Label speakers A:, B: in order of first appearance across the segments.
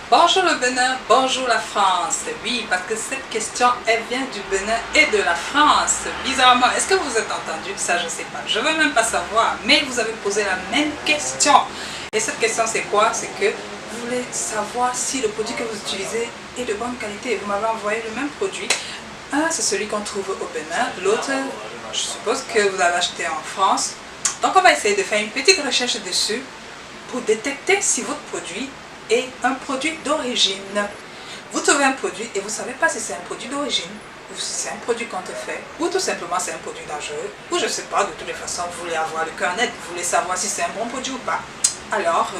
A: Bonjour le Bénin, bonjour la France. Oui, parce que cette question, elle vient du Bénin et de la France. Bizarrement, est-ce que vous êtes entendu? Ça, je ne sais pas. Je ne veux même pas savoir. Mais vous avez posé la même question. Et cette question, c'est quoi? C'est que vous voulez savoir si le produit que vous utilisez est de bonne qualité. Vous m'avez envoyé le même produit. Un, c'est celui qu'on trouve au Bénin. L'autre, je suppose que vous l'avez acheté en France. Donc, on va essayer de faire une petite recherche dessus pour détecter si votre produit est un produit d'origine. Vous trouvez un produit et vous ne savez pas si c'est un produit d'origine, ou si c'est un produit contrefait, ou tout simplement c'est un produit dangereux, ou je ne sais pas, de toutes les façons, vous voulez avoir le cœur net, vous voulez savoir si c'est un bon produit ou pas. Alors,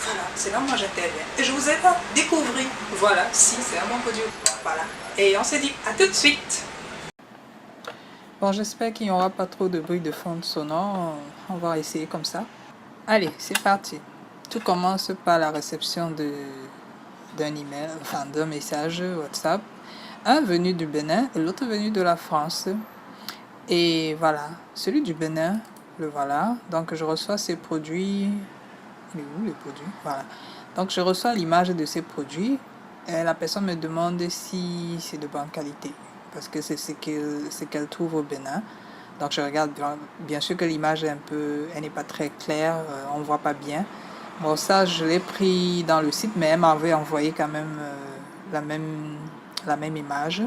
A: voilà, c'est là où moi j'interviens. Et je vous aide à découvrir, voilà, si c'est un bon produit ou pas. Voilà. Et on se dit à tout de suite. Bon, j'espère qu'il n'y aura pas trop de bruit de fond sonore. On va essayer comme ça. Allez, c'est parti. Tout commence par la réception d'un email, enfin d'un message WhatsApp. Un venu du Bénin et l'autre venu de la France. Et voilà, celui du Bénin, le voilà. Donc je reçois ces produits. Il est où les produits? Voilà. Donc je reçois l'image de ces produits. Et la personne me demande si c'est de bonne qualité. Parce que c'est ce qu'elle trouve au Bénin. Donc je regarde bien sûr que l'image est elle n'est pas très claire, on ne voit pas bien. Bon, ça je l'ai pris dans le site, mais elle m'avait envoyé quand même la même image.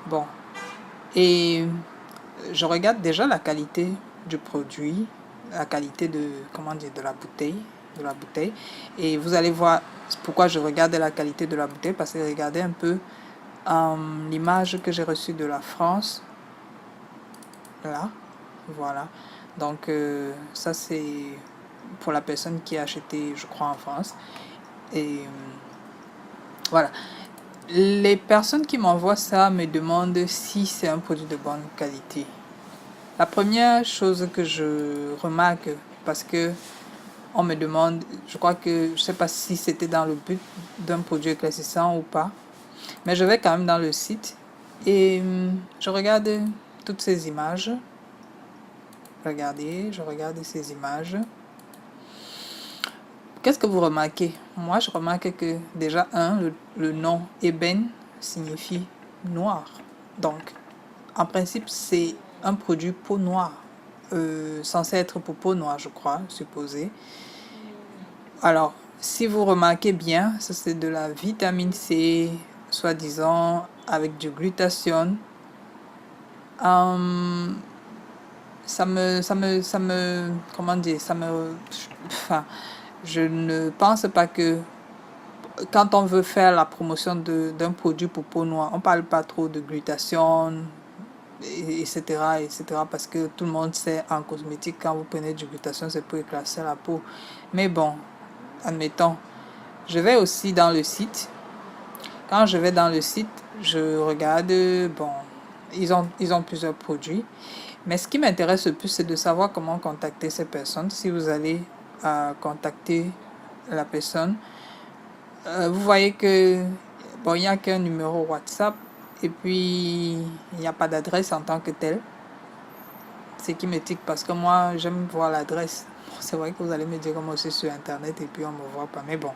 A: Bon, et je regarde déjà la qualité du produit, la qualité de, comment dire, de la bouteille. Et vous allez voir pourquoi je regarde la qualité de la bouteille, parce que regardez un peu l'image que j'ai reçue de la France. Là, voilà. Donc, ça, c'est pour la personne qui a acheté, je crois, en France. Et voilà. Les personnes qui m'envoient ça me demandent si c'est un produit de bonne qualité. La première chose que je remarque, parce que on me demande, je crois que, je sais pas si c'était dans le but d'un produit éclaircissant ou pas, mais je vais quand même dans le site et je regarde toutes ces images. Regardez, je regarde ces images. Qu'est-ce que vous remarquez? Moi, je remarque que déjà, le nom ébène signifie noir. Donc, en principe, c'est un produit peau noire. Censé être pour peau noire, je crois, supposé. Alors, si vous remarquez bien, ça c'est de la vitamine C, soi-disant, avec du glutathione. Comment dire, enfin, je ne pense pas que quand on veut faire la promotion d'un produit pour peau noire, on parle pas trop de glutathione, etc., parce que tout le monde sait en cosmétique, quand vous prenez du glutathione, c'est pour éclaircir la peau. Mais bon, admettons, je vais aussi dans le site. Quand je vais dans le site, je regarde, bon, ils ont plusieurs produits. Mais ce qui m'intéresse le plus, c'est de savoir comment contacter ces personnes. Si vous allez contacter la personne, vous voyez que bon, il n'y a qu'un numéro WhatsApp et puis il n'y a pas d'adresse en tant que telle. Ce qui me tique parce que moi, j'aime voir l'adresse. C'est vrai que vous allez me dire comment c'est sur Internet et puis on ne me voit pas. Mais bon,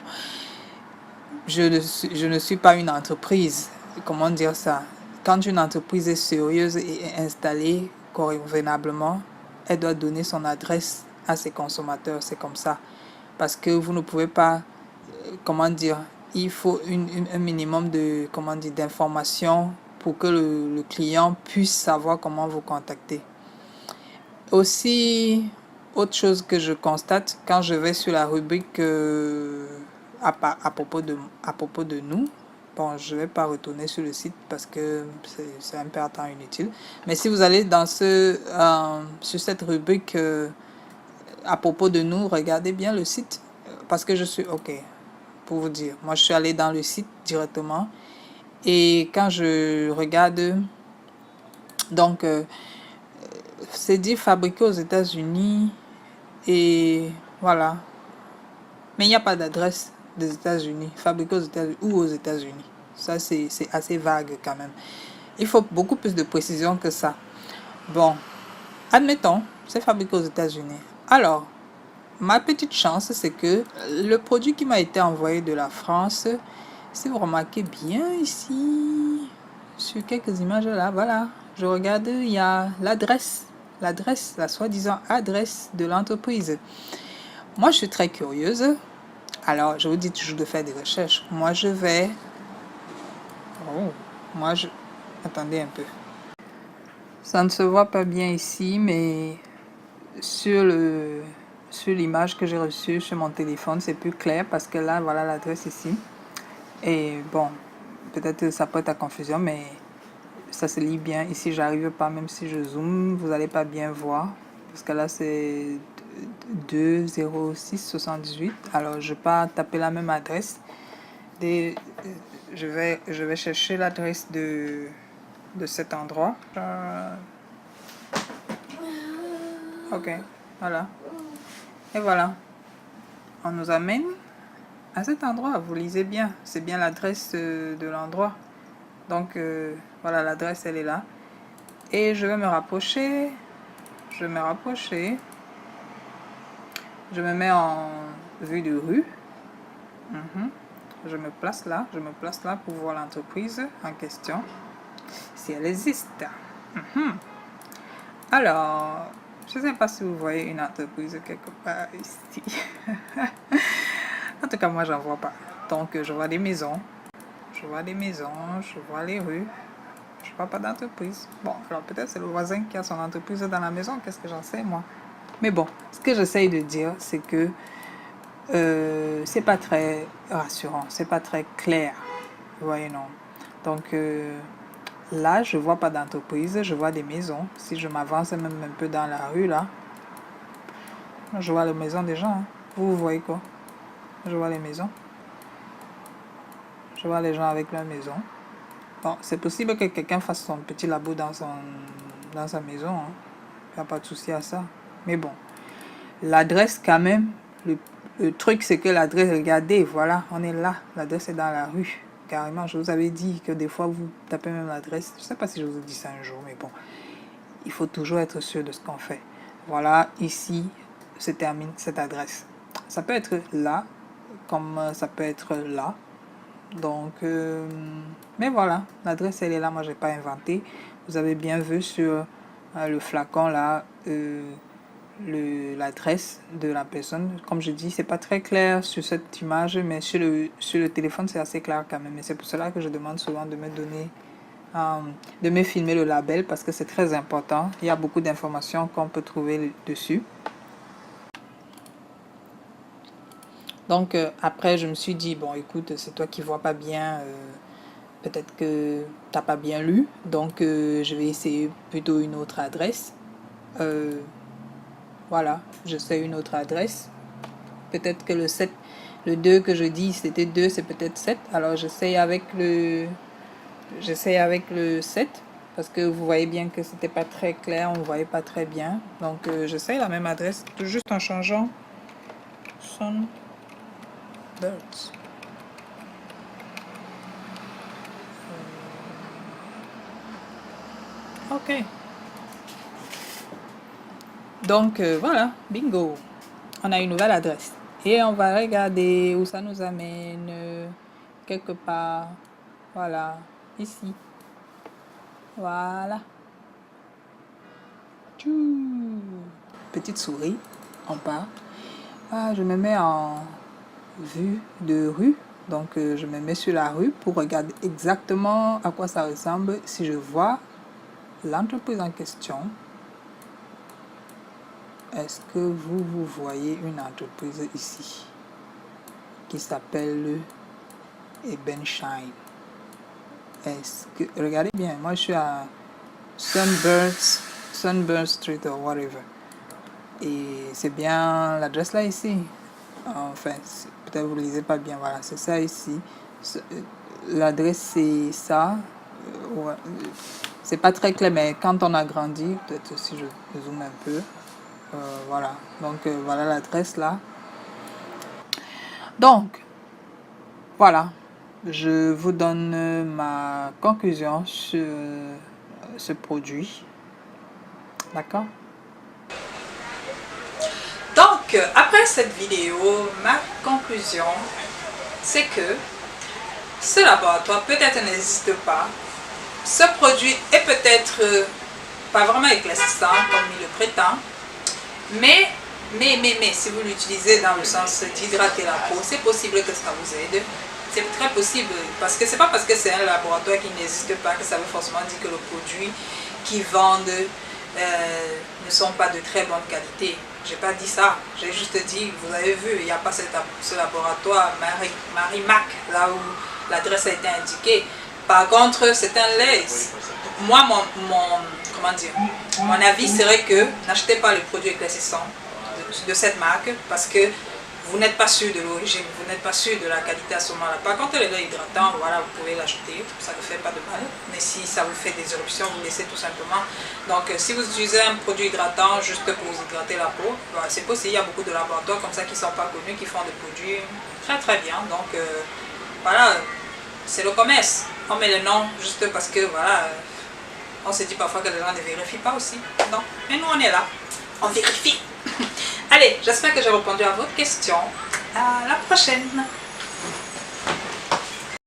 A: je ne suis pas une entreprise. Comment dire ça? Quand une entreprise est sérieuse et est installée convenablement, elle doit donner son adresse à ses consommateurs. C'est comme ça. Parce que vous ne pouvez pas, comment dire, il faut un minimum de, comment dire, d'informations pour que le client puisse savoir comment vous contacter. Aussi, autre chose que je constate quand je vais sur la rubrique à propos de nous, bon, je ne vais pas retourner sur le site parce que c'est un peu temps inutile. Mais si vous allez sur cette rubrique à propos de nous, regardez bien le site parce que je suis OK pour vous dire. Moi, je suis allé dans le site directement et quand je regarde, donc, c'est dit fabriqué aux États-Unis et voilà. Mais il n'y a pas d'adresse des États-Unis, fabriqué aux États-Unis ou aux États-Unis. Ça, c'est assez vague quand même. Il faut beaucoup plus de précision que ça. Bon, admettons, c'est fabriqué aux États-Unis. Alors, ma petite chance, c'est que le produit qui m'a été envoyé de la France, si vous remarquez bien ici, sur quelques images là, voilà, je regarde, il y a l'adresse, la soi-disant adresse de l'entreprise. Moi, je suis très curieuse. Alors, je vous dis toujours de faire des recherches. Moi, je vais... Oh, moi, je... Attendez un peu. Ça ne se voit pas bien ici, mais sur l'image que j'ai reçue sur mon téléphone, c'est plus clair parce que là, voilà l'adresse ici. Et bon, peut-être ça porte à confusion, mais ça se lit bien. Ici, j'arrive pas, même si je zoome, vous n'allez pas bien voir. Parce que là, c'est 20678. Alors, je vais pas taper la même adresse. Je vais chercher l'adresse de cet endroit. Ok, voilà. Et voilà. On nous amène à cet endroit. Vous lisez bien. C'est bien l'adresse de l'endroit. Donc, voilà, l'adresse, elle est là. Et je vais me rapprocher. Je vais me rapprocher. Je me mets en vue de rue. Je me place là. Je me place là pour voir l'entreprise en question. Si elle existe. Alors, je ne sais pas si vous voyez une entreprise quelque part ici. En tout cas, moi, j'en vois pas. Donc, je vois des maisons. Je vois des maisons, je vois les rues. Je vois pas d'entreprise. Bon, alors peut-être c'est le voisin qui a son entreprise dans la maison. Qu'est-ce que j'en sais, moi? Mais bon, ce que j'essaye de dire, c'est que c'est pas très rassurant. C'est pas très clair. Vous voyez, non? Donc, là, je vois pas d'entreprise. Je vois des maisons. Si je m'avance même un peu dans la rue, là, je vois les maisons des gens. Hein. Vous voyez quoi? Je vois les maisons. Je vois les gens avec leur maison. Bon, c'est possible que quelqu'un fasse son petit labo dans sa maison. Hein. Il n'y a pas de souci à ça. Mais bon, l'adresse quand même, le truc c'est que l'adresse, regardez, voilà, on est là. L'adresse est dans la rue. Carrément, je vous avais dit que des fois vous tapez même l'adresse. Je ne sais pas si je vous ai dit ça un jour, mais bon, il faut toujours être sûr de ce qu'on fait. Voilà, ici se termine cette adresse. Ça peut être là, comme ça peut être là. Donc, mais voilà, l'adresse elle est là, moi j'ai pas inventé. Vous avez bien vu sur le flacon là, l'adresse de la personne. Comme je dis, c'est pas très clair sur cette image, mais sur le téléphone c'est assez clair quand même. Et c'est pour cela que je demande souvent de me donner, de me filmer le label parce que c'est très important. Il y a beaucoup d'informations qu'on peut trouver dessus. Donc après je me suis dit, bon écoute, c'est toi qui vois pas bien, peut-être que t'as pas bien lu, donc je vais essayer plutôt une autre adresse. Voilà, je sais une autre adresse. Peut-être que le 7, le 2 que je dis c'était 2, c'est peut-être 7. Alors j'essaye avec le 7 parce que vous voyez bien que c'était pas très clair, on ne voyait pas très bien. Donc j'essaye la même adresse, tout juste en changeant Sunbirds. Ok. Donc voilà, bingo. On a une nouvelle adresse. Et on va regarder où ça nous amène. Quelque part. Voilà. Ici. Voilà. Tchou. Petite souris. On part. Ah, je me mets en vue de rue. Donc je me mets sur la rue pour regarder exactement à quoi ça ressemble si je vois l'entreprise en question. Est-ce que vous voyez une entreprise ici qui s'appelle Ebenshine? Est-ce que, regardez bien, moi je suis à Sunburst Street or whatever. Et c'est bien l'adresse là ici. Enfin, peut-être vous ne lisez pas bien, voilà, c'est ça ici. L'adresse c'est ça. Ouais. C'est pas très clair, mais quand on a grandi, peut-être si je zoome un peu. Voilà, donc voilà l'adresse là. Donc, voilà, je vous donne ma conclusion sur ce produit. D'accord?
B: Donc,
A: après cette vidéo, ma conclusion, c'est que ce laboratoire peut-être n'existe pas. Ce produit est peut-être pas vraiment éclaircissant comme il le prétend, mais si vous l'utilisez dans le sens d'hydrater la peau, c'est possible que ça vous aide. C'est très possible, parce que c'est pas parce que c'est un laboratoire qui n'existe pas que ça veut forcément dire que le produit qu'ils vendent ne sont pas de très bonne qualité. J'ai pas dit ça, j'ai juste dit, vous avez vu, il n'y a pas ce laboratoire Marie Mac, là où l'adresse a été indiquée. Par contre, c'est un lait. Moi, mon avis serait que n'achetez pas les produits éclaircissants de cette marque, parce que vous n'êtes pas sûr de l'origine, vous n'êtes pas sûr de la qualité à ce moment-là. Par contre, le lait hydratant, voilà, vous pouvez l'acheter, ça ne fait pas de mal. Mais si ça vous fait des éruptions, vous laissez tout simplement. Donc, si vous utilisez un produit hydratant juste pour vous hydrater la peau, voilà, c'est possible. Il y a beaucoup de laboratoires comme ça qui ne sont pas connus, qui font des produits très bien. Donc, voilà, c'est le commerce. On met le nom juste parce que, voilà, on se dit parfois que les gens ne vérifient pas aussi. Non, mais nous, on est là, on vérifie. Allez, j'espère que j'ai répondu à votre question. À la prochaine.